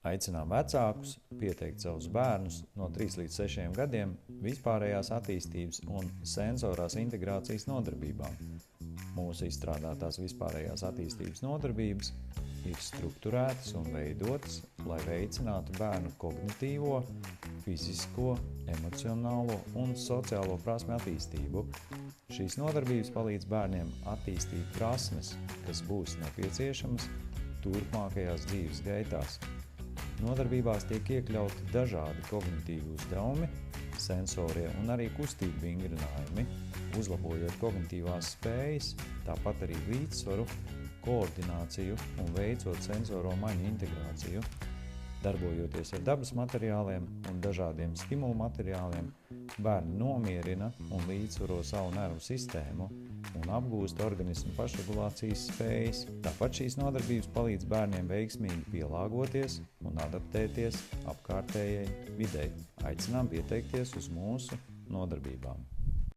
Aicinām vecākus pieteikt savus bērnus no 3 līdz 6 gadiem vispārējās attīstības un sensorās integrācijas nodarbībām. Mūsu izstrādātās vispārējās attīstības nodarbības ir strukturētas un veidotas, lai veicinātu bērnu kognitīvo, fizisko, emocionālo un sociālo prasmju attīstību. Šīs nodarbības palīdz bērniem attīstīt prasmes, kas būs nepieciešamas turpmākajās dzīves gaitās. Nodarbībās tiek iekļauti dažādi kognitīvi uzdevumi, sensorie un arī kustību vingrinājumi, uzlabojot kognitīvās spējas, tāpat arī līdzsvaru, koordināciju un veicot sensoro maņu integrāciju. Darbojoties ar dabas materiāliem un dažādiem stimulu materiāliem, bērni nomierina un līdzsvaro savu nervu sistēmu un apgūst organismu pašregulācijas spējas. Tāpat šīs nodarbības palīdz bērniem veiksmīgi pielāgoties un adaptēties apkārtējai videi. Aicinām pieteikties uz mūsu nodarbībām.